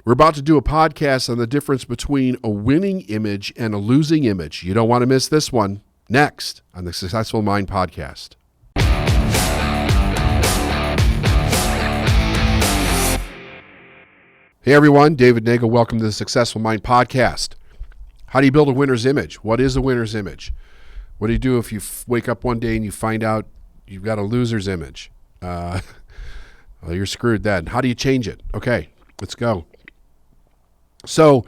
We're about to do a podcast on the difference between a winning image and a losing image. You don't want to miss this one. Next on the Successful Mind Podcast. Hey everyone, David Nagel. Welcome to the Successful Mind Podcast. How do you build a winner's image? What is a winner's image? What do you do if you wake up one day and you find out you've got a loser's image? Well, you're screwed then. How do you change it? Okay, let's go. So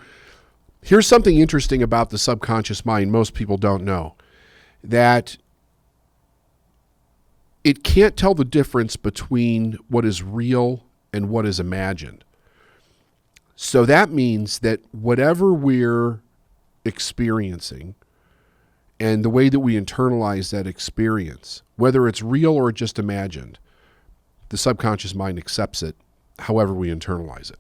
here's something interesting about the subconscious mind most people don't know, that it can't tell the difference between what is real and what is imagined. So that means that whatever we're experiencing and the way that we internalize that experience, whether it's real or just imagined, the subconscious mind accepts it however we internalize it.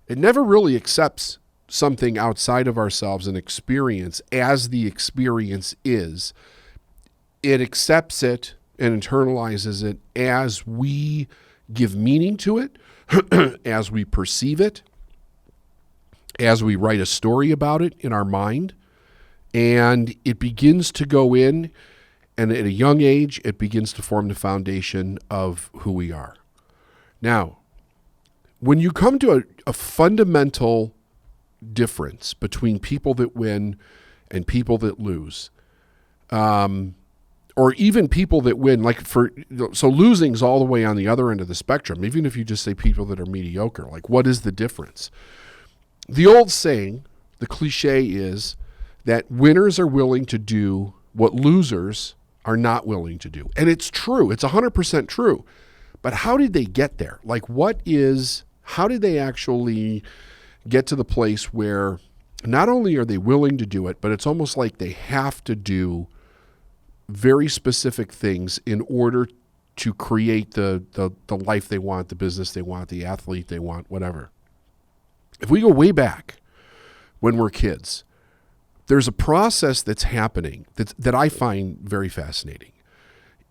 It never really accepts something outside of ourselves, an experience, as the experience is. It accepts it and internalizes it as we give meaning to it, as we perceive it, as we write a story about it in our mind. And it begins to go in, and at a young age, it begins to form the foundation of who we are. Now, when you come to a fundamental difference between people that win and people that lose, or even people that win, so losing's all the way on the other end of the spectrum, even if you just say people that are mediocre, like what is the difference? The old saying, the cliche is that winners are willing to do what losers are not willing to do. And it's true. It's 100% true. But how did they get there? How did they actually get to the place where not only are they willing to do it, but it's almost like they have to do very specific things in order to create the life they want, the business they want, the athlete they want, whatever. If we go way back when we're kids, there's a process that's happening that I find very fascinating.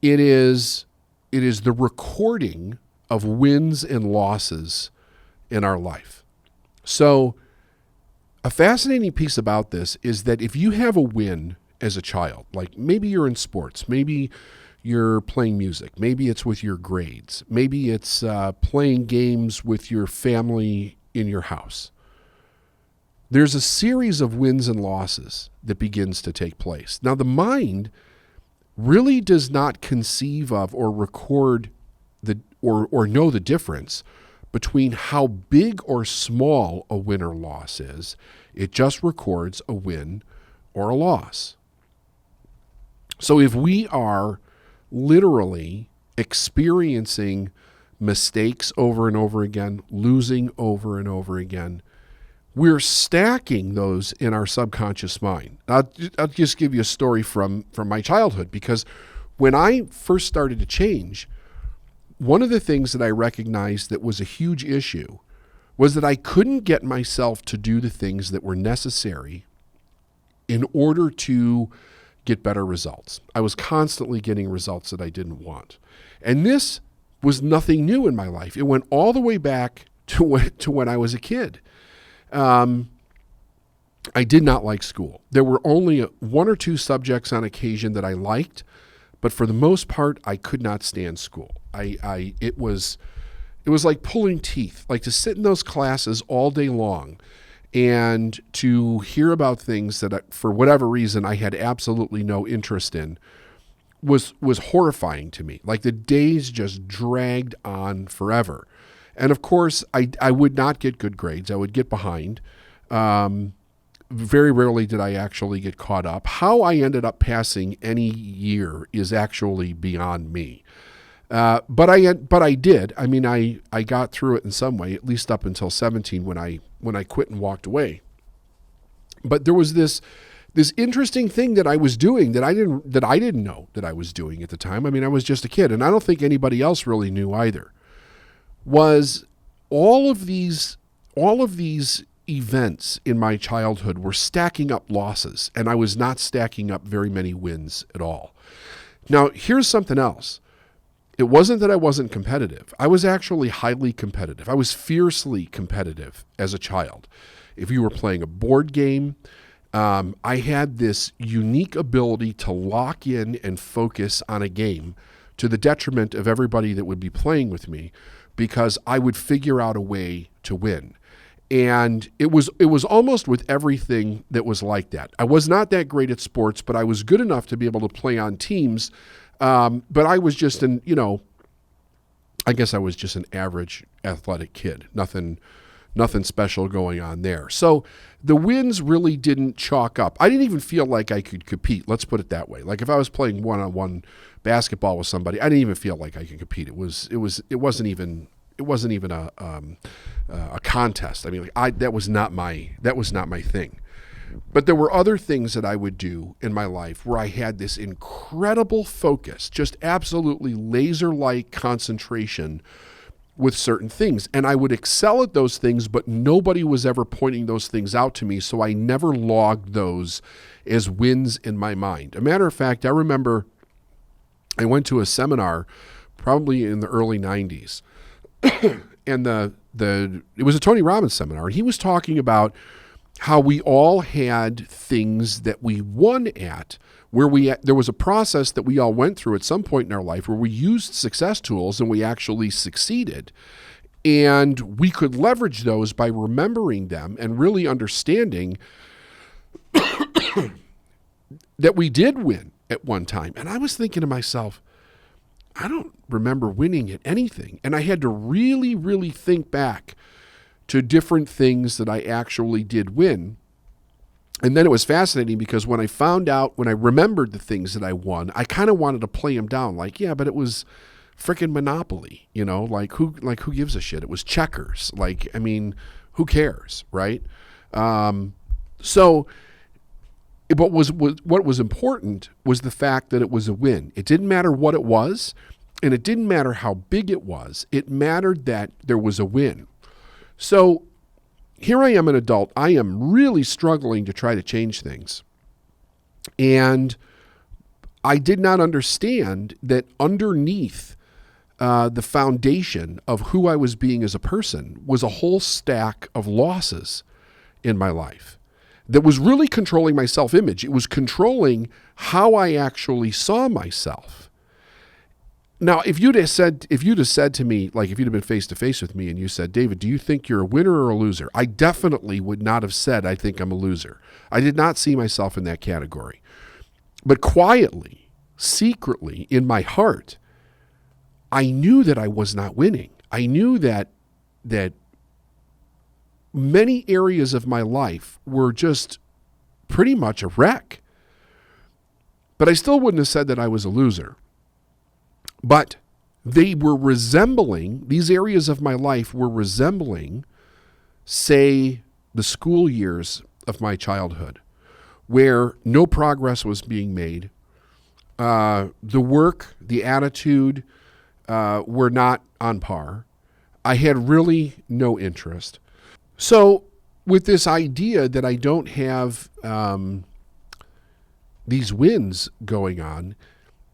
It is the recording of wins and losses in our life. So a fascinating piece about this is that if you have a win as a child, like maybe you're in sports, maybe you're playing music, maybe it's with your grades, maybe it's playing games with your family in your house, there's a series of wins and losses that begins to take place. Now, the mind really does not conceive of or record or know the difference between how big or small a win or loss is. It just records a win or a loss. So if we are literally experiencing mistakes over and over again, losing over and over again, we're stacking those in our subconscious mind. I'll just give you a story from my childhood, because when I first started to change, one of the things that I recognized that was a huge issue was that I couldn't get myself to do the things that were necessary in order to get better results. I was constantly getting results that I didn't want. And this was nothing new in my life. It went all the way back to when I was a kid. I did not like school. There were only one or two subjects on occasion that I liked, but for the most part, I could not stand school. It was like pulling teeth, like to sit in those classes all day long and to hear about things that for whatever reason I had absolutely no interest in was horrifying to me. Like the days just dragged on forever. And of course, I would not get good grades. I would get behind. Very rarely did I actually get caught up. How I ended up passing any year is actually beyond me. But I did. I mean, I got through it in some way, at least up until 17 when I quit and walked away. But there was this interesting thing that I was doing that I didn't know that I was doing at the time. I mean, I was just a kid, and I don't think anybody else really knew either. Was all of these events in my childhood were stacking up losses, and I was not stacking up very many wins at all. Now, here's something else. it wasn't that I wasn't competitive. I was actually highly competitive. I was fiercely competitive as a child. If you were playing a board game, I had this unique ability to lock in and focus on a game to the detriment of everybody that would be playing with me, because I would figure out a way to win. And it was almost with everything that was like that. I was not that great at sports, but I was good enough to be able to play on teams. But I was just I guess I was just an average athletic kid. Nothing special going on there. So the wins really didn't chalk up. I didn't even feel like I could compete. Let's put it that way. Like if I was playing one-on-one basketball with somebody, I didn't even feel like I could compete. It wasn't even a contest. I mean, that was not my thing. But there were other things that I would do in my life where I had this incredible focus, just absolutely laser-like concentration with certain things. And I would excel at those things, but nobody was ever pointing those things out to me, so I never logged those as wins in my mind. A matter of fact, I remember I went to a seminar probably in the early 90s, and it was a Tony Robbins seminar, and he was talking about how we all had things that we won at, where there was a process that we all went through at some point in our life where we used success tools and we actually succeeded. And we could leverage those by remembering them and really understanding that we did win at one time. And I was thinking to myself, I don't remember winning at anything. And I had to really, really think back to different things that I actually did win. And then it was fascinating because when I remembered the things that I won, I kind of wanted to play them down. Like, yeah, but it was freaking Monopoly, like who gives a shit? It was checkers. Like, I mean, who cares, right? So what was important was the fact that it was a win. It didn't matter what it was, and it didn't matter how big it was. It mattered that there was a win. So here I am, an adult. I am really struggling to try to change things. And I did not understand that underneath the foundation of who I was being as a person was a whole stack of losses in my life that was really controlling my self-image. It was controlling how I actually saw myself. Now, if you'd have said to me, like if you'd have been face to face with me and you said, David, do you think you're a winner or a loser? I definitely would not have said, I think I'm a loser. I did not see myself in that category. But quietly, secretly, in my heart, I knew that I was not winning. I knew that many areas of my life were just pretty much a wreck. But I still wouldn't have said that I was a loser. But these areas of my life were resembling, say, the school years of my childhood, where no progress was being made. The work, the attitude were not on par. I had really no interest. So with this idea that I don't have these wins going on,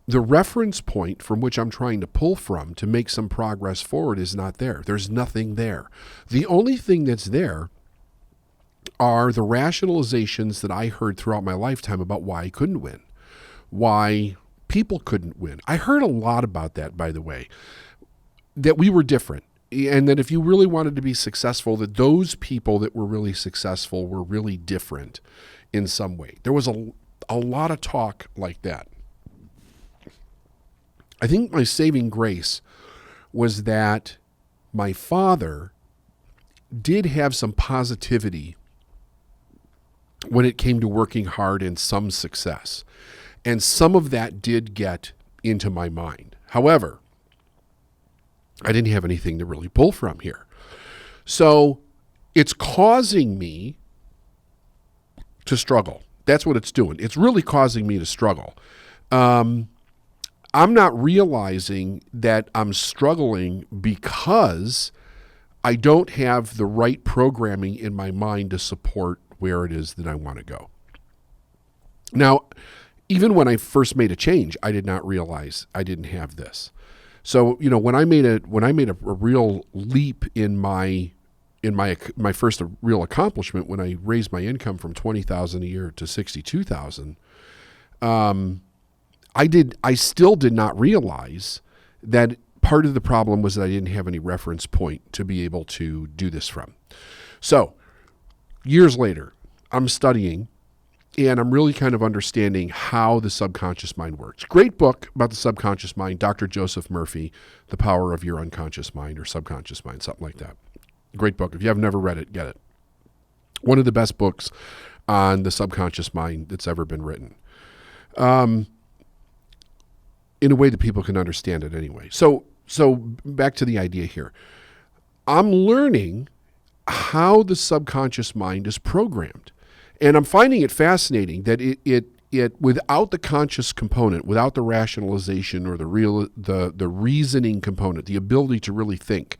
the reference point from which I'm trying to pull from to make some progress forward is not there. There's nothing there. The only thing that's there are the rationalizations that I heard throughout my lifetime about why I couldn't win, why people couldn't win. I heard a lot about that, by the way, that we were different. And that if you really wanted to be successful, that those people that were really successful were really different in some way. There was a lot of talk like that. I think my saving grace was that my father did have some positivity when it came to working hard and some success. And some of that did get into my mind. However, I didn't have anything to really pull from here. So it's causing me to struggle. That's what it's doing. It's really causing me to struggle. I'm not realizing that I'm struggling because I don't have the right programming in my mind to support where it is that I want to go. Now, even when I first made a change, I did not realize I didn't have this. So, when I made a real leap in my first real accomplishment, when I raised my income from 20,000 a year to 62,000, I still did not realize that part of the problem was that I didn't have any reference point to be able to do this from. So, years later, I'm studying and I'm really kind of understanding how the subconscious mind works. Great book about the subconscious mind, Dr. Joseph Murphy, The Power of Your Unconscious Mind or Subconscious Mind, something like that. Great book. If you have never read it, get it. One of the best books on the subconscious mind that's ever been written. In a way that people can understand it anyway. So back to the idea here. I'm learning how the subconscious mind is programmed. And I'm finding it fascinating that it without the conscious component, without the rationalization or the reasoning component, the ability to really think,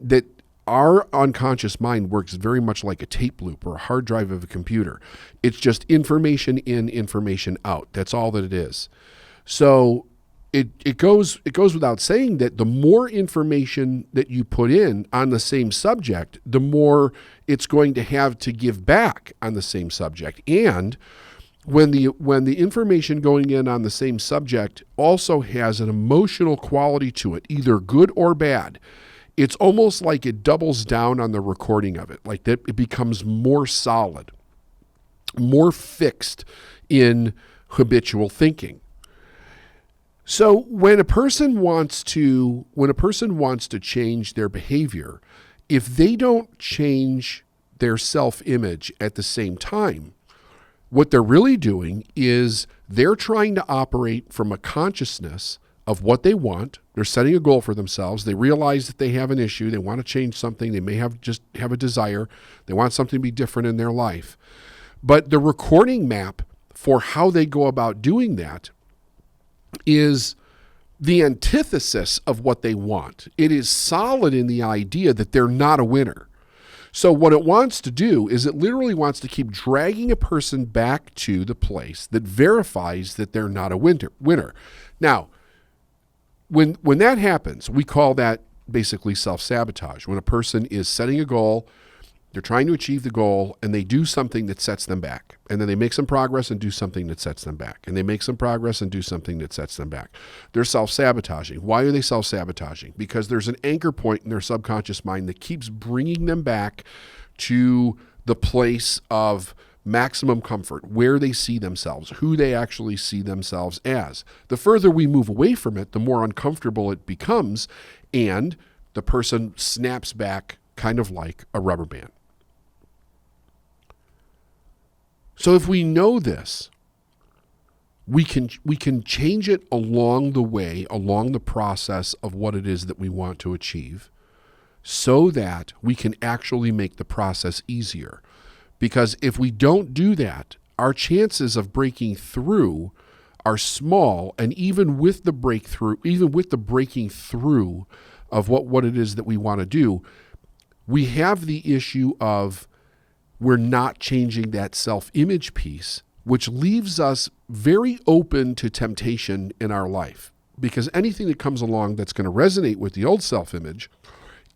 that our unconscious mind works very much like a tape loop or a hard drive of a computer. It's just information in, information out. That's all that it is. So it goes without saying that the more information that you put in on the same subject, the more it's going to have to give back on the same subject. And when the information going in on the same subject also has an emotional quality to it, either good or bad, it's almost like it doubles down on the recording of it, like that it becomes more solid, more fixed in habitual thinking. So when a person wants to change their behavior, if they don't change their self-image at the same time, what they're really doing is they're trying to operate from a consciousness of what they want. They're setting a goal for themselves. They realize that they have an issue. They want to change something. They may have a desire. They want something to be different in their life. But the recording map for how they go about doing that is the antithesis of what they want. It is solid in the idea that they're not a winner. So what it wants to do is it literally wants to keep dragging a person back to the place that verifies that they're not a winner. Now, when that happens, we call that basically self-sabotage. When a person is setting a goal, they're trying to achieve the goal, and they do something that sets them back. And then they make some progress and do something that sets them back. And they make some progress and do something that sets them back. They're self-sabotaging. Why are they self-sabotaging? Because there's an anchor point in their subconscious mind that keeps bringing them back to the place of maximum comfort, where they see themselves, who they actually see themselves as. The further we move away from it, the more uncomfortable it becomes, and the person snaps back kind of like a rubber band. So if we know this, we can change it along the way, along the process of what it is that we want to achieve, so that we can actually make the process easier. Because if we don't do that, our chances of breaking through are small, and even with the breaking through of what it is that we want to do, we have the issue of we're not changing that self-image piece, which leaves us very open to temptation in our life. Because anything that comes along that's going to resonate with the old self-image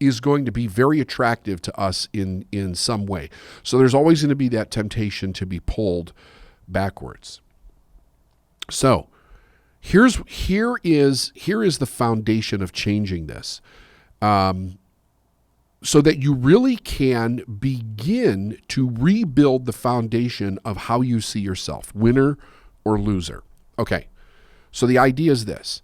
is going to be very attractive to us in some way. So there's always going to be that temptation to be pulled backwards. So here is the foundation of changing this. So that you really can begin to rebuild the foundation of how you see yourself, winner or loser. Okay, so the idea is this.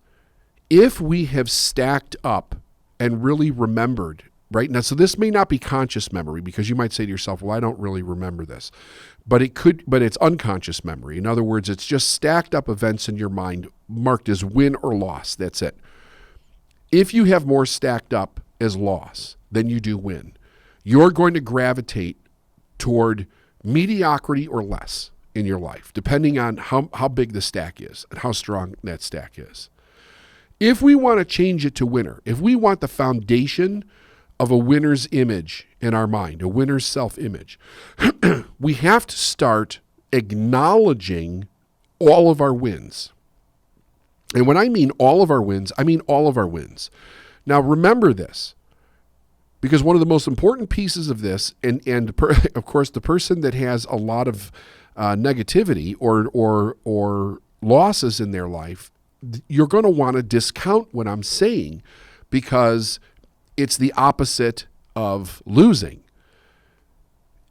If we have stacked up and really remembered, right? Now, so this may not be conscious memory, because you might say to yourself, well, I don't really remember this. But it's unconscious memory. In other words, it's just stacked up events in your mind marked as win or loss. That's it. If you have more stacked up as loss than you do win, you're going to gravitate toward mediocrity or less in your life, depending on how big the stack is and how strong that stack is. If we want to change it to winner, if we want the foundation of a winner's image in our mind, a winner's self-image, we have to start acknowledging all of our wins. And when I mean all of our wins, I mean all of our wins. Now, remember this, because one of the most important pieces of this, of course, the person that has a lot of negativity or losses in their life, you're going to want to discount what I'm saying because it's the opposite of losing.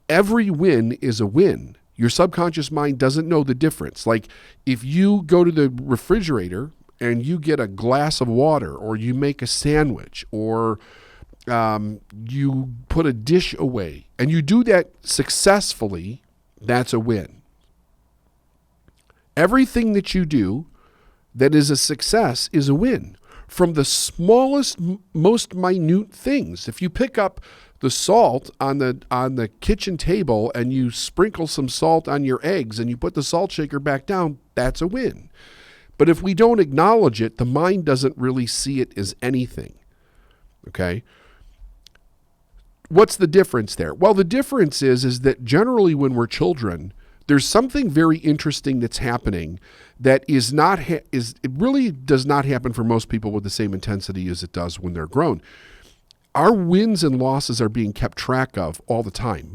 Every win is a win. Your subconscious mind doesn't know the difference. Like if you go to the refrigerator and you get a glass of water, or you make a sandwich, or you put a dish away, and you do that successfully, that's a win. Everything that you do that is a success is a win. From the smallest, most minute things. If you pick up the salt on the kitchen table and you sprinkle some salt on your eggs and you put the salt shaker back down, that's a win. But if we don't acknowledge it, the mind doesn't really see it as anything. Okay? What's the difference there? Well, the difference is that generally when we're children, there's something very interesting that's happening that it really does not happen for most people with the same intensity as it does when they're grown. Our wins and losses are being kept track of all the time,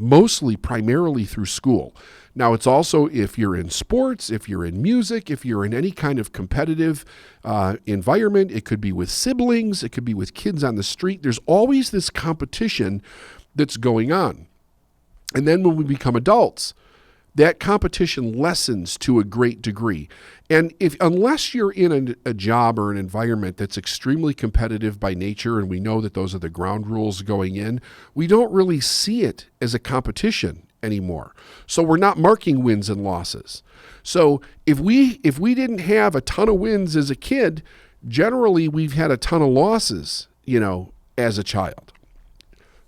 primarily through school. Now, it's also if you're in sports, if you're in music, if you're in any kind of competitive environment, it could be with siblings, it could be with kids on the street. There's always this competition that's going on. And then when we become adults, that competition lessens to a great degree. And unless you're in a job or an environment that's extremely competitive by nature, and we know that those are the ground rules going in, we don't really see it as a competition anymore. So we're not marking wins and losses. So if we didn't have a ton of wins as a kid, generally we've had a ton of losses, as a child.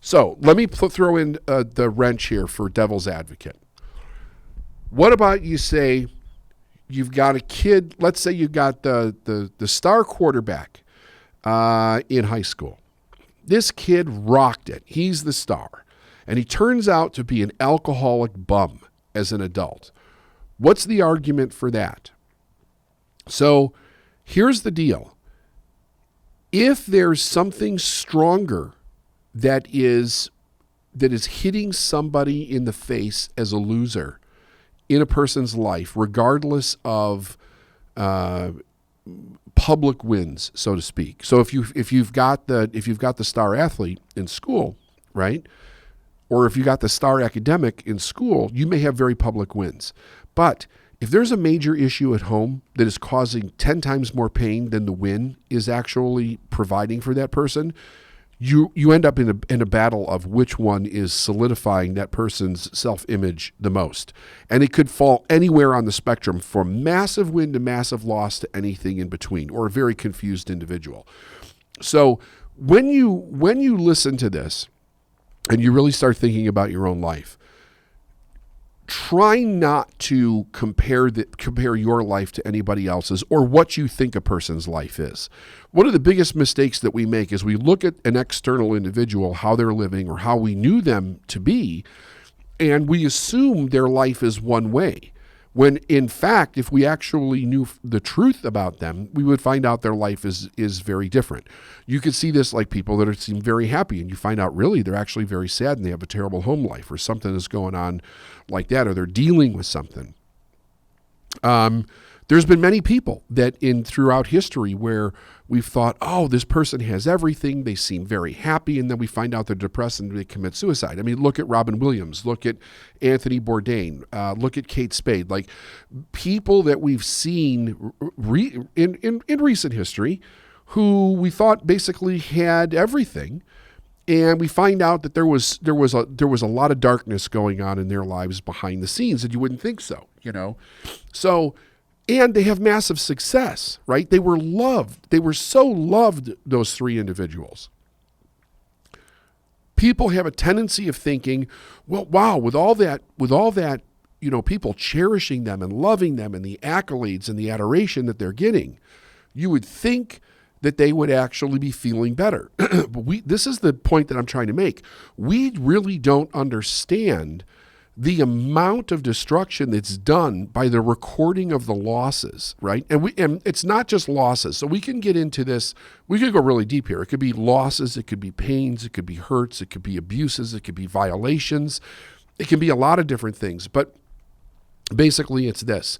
So let me throw in the wrench here for devil's advocate. What about you say you've got a kid, let's say you've got the star quarterback in high school. This kid rocked it. He's the star. And he turns out to be an alcoholic bum as an adult. What's the argument for that? So here's the deal. If there's something stronger that is hitting somebody in the face as a loser in a person's life, regardless of public wins, so to speak. So if you've got the star athlete in school, right, or if you got the star academic in school, you may have very public wins. But if there's a major issue at home that is causing 10 times more pain than the win is actually providing for that person, you end up in a battle of which one is solidifying that person's self-image the most. And it could fall anywhere on the spectrum from massive win to massive loss to anything in between, or a very confused individual. So when you listen to this and you really start thinking about your own life, try not to compare your life to anybody else's or what you think a person's life is. One of the biggest mistakes that we make is we look at an external individual, how they're living or how we knew them to be, and we assume their life is one way. When in fact, if we actually knew the truth about them, we would find out their life is very different. You could see this like people that seem very happy, and you find out really they're actually very sad and they have a terrible home life or something is going on like that, or they're dealing with something. There's been many people that throughout history where we've thought, oh, this person has everything, they seem very happy, and then we find out they're depressed and they commit suicide. I mean, look at Robin Williams, look at Anthony Bourdain, look at Kate Spade, like people that we've seen in recent history who we thought basically had everything. And we find out that there was a lot of darkness going on in their lives behind the scenes, and you wouldn't think so, So, and they have massive success, right? They were loved. They were so loved, those three individuals. People have a tendency of thinking, well, wow, with all that, people cherishing them and loving them and the accolades and the adoration that they're getting, you would think that they would actually be feeling better. But this is the point that I'm trying to make. We really don't understand the amount of destruction that's done by the recording of the losses, right? And it's not just losses. So we can get into this. We could go really deep here. It could be losses. It could be pains. It could be hurts. It could be abuses. It could be violations. It can be a lot of different things. But basically, it's this.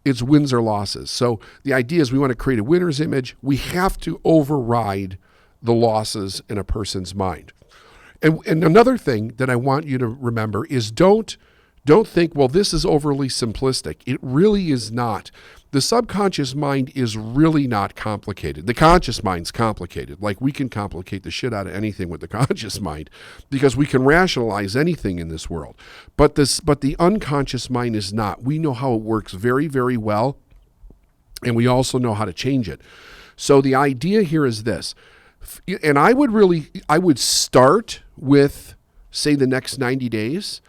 It's wins or losses. So the idea is we want to create a winner's image. We have to override the losses in a person's mind. And another thing that I want you to remember is don't think, well, this is overly simplistic. It really is not. The subconscious mind is really not complicated. The conscious mind's complicated. Like, we can complicate the shit out of anything with the conscious mind because we can rationalize anything in this world. But the unconscious mind is not. We know how it works very, very well, and we also know how to change it. So the idea here is this. And I would start with, say, the next 90 days.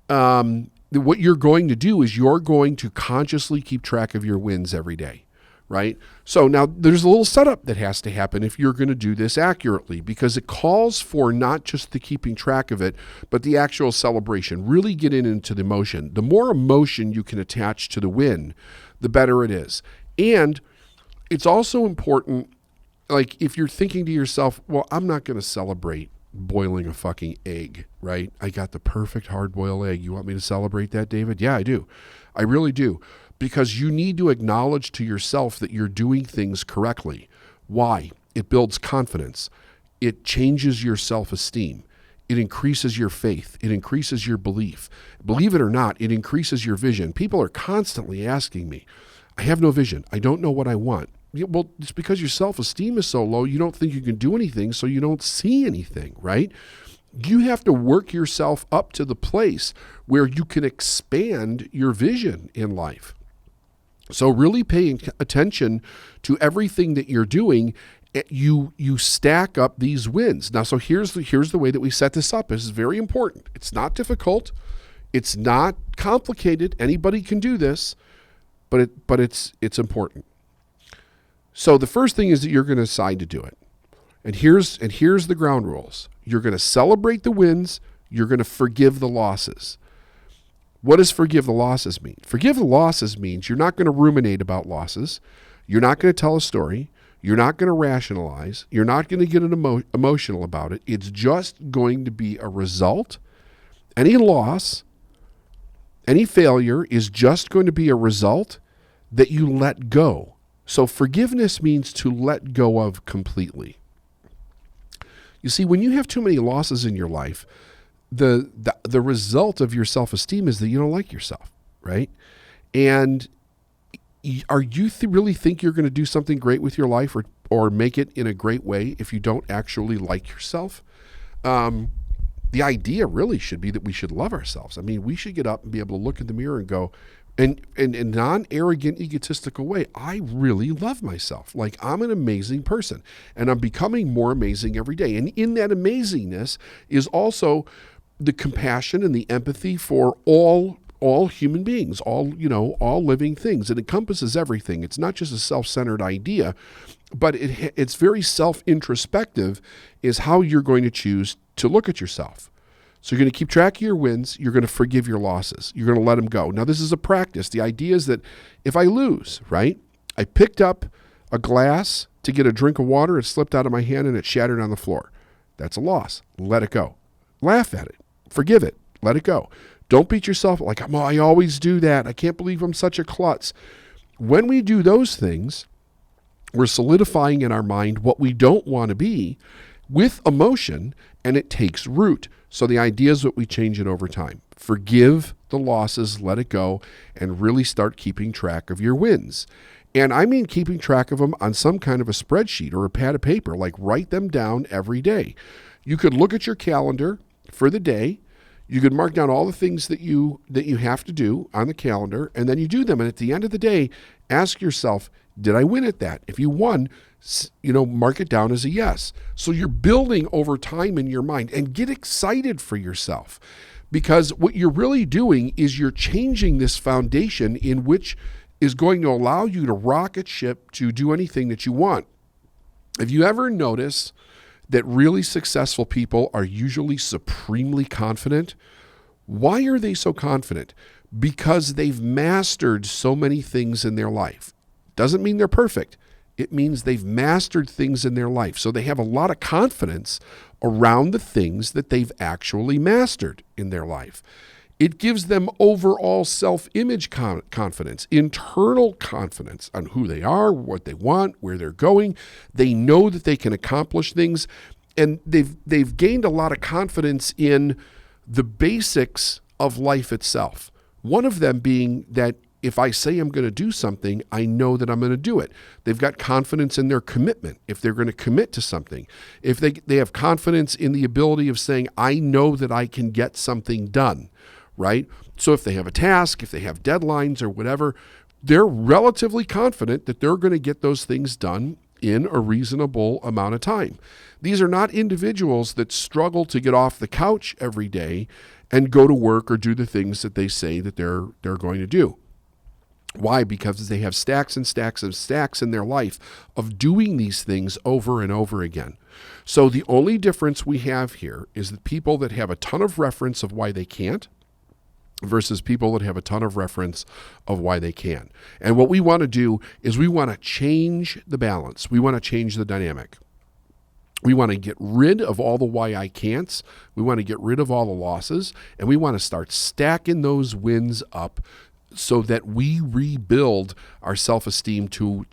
What you're going to do is you're going to consciously keep track of your wins every day, right? So now there's a little setup that has to happen if you're going to do this accurately, because it calls for not just the keeping track of it, but the actual celebration. Really get into the emotion. The more emotion you can attach to the win, the better it is. And it's also important, like, if you're thinking to yourself, well, I'm not going to celebrate boiling a fucking egg, right? I got the perfect hard-boiled egg. You want me to celebrate that, David? Yeah, I do. I really do. Because you need to acknowledge to yourself that you're doing things correctly. Why? It builds confidence. It changes your self-esteem. It increases your faith. It increases your belief. Believe it or not, it increases your vision. People are constantly asking me, I have no vision. I don't know what I want. Well, it's because your self-esteem is so low, you don't think you can do anything, so you don't see anything, right? You have to work yourself up to the place where you can expand your vision in life. So really paying attention to everything that you're doing, you stack up these wins. Now, so here's the way that we set this up. This is very important. It's not difficult. It's not complicated. Anybody can do this, but it's important. So the first thing is that you're going to decide to do it. And here's the ground rules. You're going to celebrate the wins. You're going to forgive the losses. What does forgive the losses mean? Forgive the losses means you're not going to ruminate about losses. You're not going to tell a story. You're not going to rationalize. You're not going to get emotional about it. It's just going to be a result. Any loss, any failure is just going to be a result that you let go. So forgiveness means to let go of completely. You see, when you have too many losses in your life, the result of your self-esteem is that you don't like yourself, right? And are you really think you're going to do something great with your life or make it in a great way if you don't actually like yourself? The idea really should be that we should love ourselves. I mean, we should get up and be able to look in the mirror and go, and in a non-arrogant, egotistical way, I really love myself. Like, I'm an amazing person, and I'm becoming more amazing every day. And in that amazingness is also the compassion and the empathy for all human beings, all living things. It encompasses everything. It's not just a self-centered idea, but it's very self-introspective is how you're going to choose to look at yourself. So you're going to keep track of your wins. You're going to forgive your losses. You're going to let them go. Now, this is a practice. The idea is that if I lose, right, I picked up a glass to get a drink of water. It slipped out of my hand and it shattered on the floor. That's a loss. Let it go. Laugh at it. Forgive it. Let it go. Don't beat yourself like, I always do that. I can't believe I'm such a klutz. When we do those things, we're solidifying in our mind what we don't want to be with emotion, and it takes root. So the idea is that we change it over time. Forgive the losses, let it go, and really start keeping track of your wins. And I mean keeping track of them on some kind of a spreadsheet or a pad of paper, like write them down every day. You could look at your calendar for the day. You could mark down all the things that you have to do on the calendar, and then you do them. And at the end of the day, ask yourself, did I win at that? If you won, mark it down as a yes. So you're building over time in your mind, and get excited for yourself, because what you're really doing is you're changing this foundation in which is going to allow you to rocket ship to do anything that you want. Have you ever noticed that really successful people are usually supremely confident? Why are they so confident? Because they've mastered so many things in their life. Doesn't mean they're perfect. It means they've mastered things in their life. So they have a lot of confidence around the things that they've actually mastered in their life. It gives them overall self-image confidence, internal confidence on who they are, what they want, where they're going. They know that they can accomplish things, and they've gained a lot of confidence in the basics of life itself. One of them being that if I say I'm going to do something, I know that I'm going to do it. They've got confidence in their commitment if they're going to commit to something. If they have confidence in the ability of saying, I know that I can get something done, right? So if they have a task, if they have deadlines or whatever, they're relatively confident that they're going to get those things done in a reasonable amount of time. These are not individuals that struggle to get off the couch every day and go to work or do the things that they say that they're going to do. Why? Because they have stacks and stacks and stacks in their life of doing these things over and over again. So the only difference we have here is the people that have a ton of reference of why they can't versus people that have a ton of reference of why they can. And what we want to do is we want to change the balance. We want to change the dynamic. We want to get rid of all the why I can'ts. We want to get rid of all the losses, and we want to start stacking those wins up so that we rebuild our self-esteem to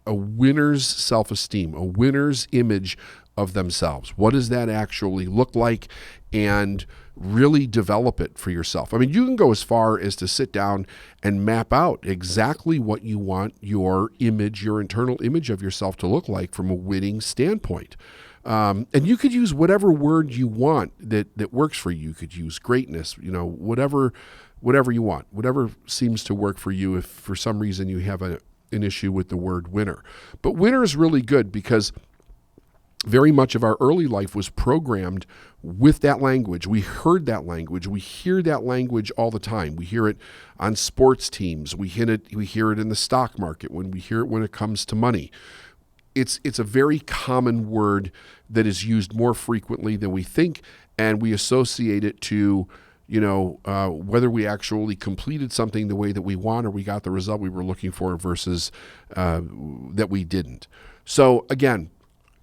a winner's self-esteem, a winner's image of themselves. What does that actually look like? And really develop it for yourself. I mean, you can go as far as to sit down and map out exactly what you want your image, your internal image of yourself to look like from a winning standpoint. And you could use whatever word you want that works for you. You could use greatness, whatever you want, whatever seems to work for you if for some reason you have an issue with the word winner. But winner is really good because very much of our early life was programmed with that language. We heard that language. We hear that language all the time. We hear it on sports teams. We hear it in the stock market. When we hear it when it comes to money. It's a very common word that is used more frequently than we think, and we associate it to whether we actually completed something the way that we want or we got the result we were looking for versus that we didn't. So again,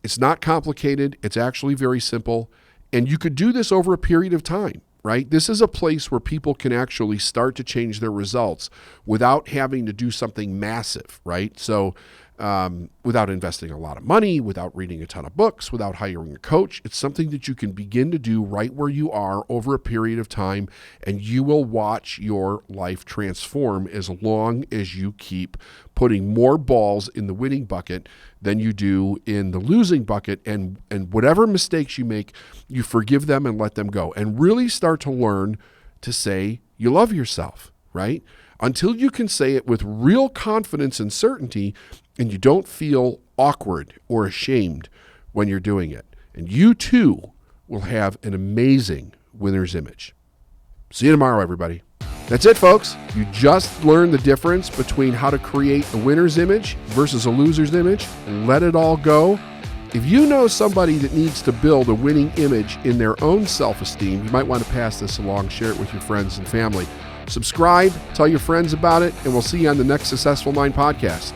it's not complicated. It's actually very simple. And you could do this over a period of time, right? This is a place where people can actually start to change their results without having to do something massive, right? So without investing a lot of money, without reading a ton of books, without hiring a coach. It's something that you can begin to do right where you are over a period of time, and you will watch your life transform as long as you keep putting more balls in the winning bucket than you do in the losing bucket. And whatever mistakes you make, you forgive them and let them go, and really start to learn to say you love yourself, right? Until you can say it with real confidence and certainty, and you don't feel awkward or ashamed when you're doing it. And you too will have an amazing winner's image. See you tomorrow, everybody. That's it, folks. You just learned the difference between how to create a winner's image versus a loser's image. Let it all go. If you know somebody that needs to build a winning image in their own self-esteem, you might want to pass this along, share it with your friends and family. Subscribe, tell your friends about it, and we'll see you on the next Successful Mind podcast.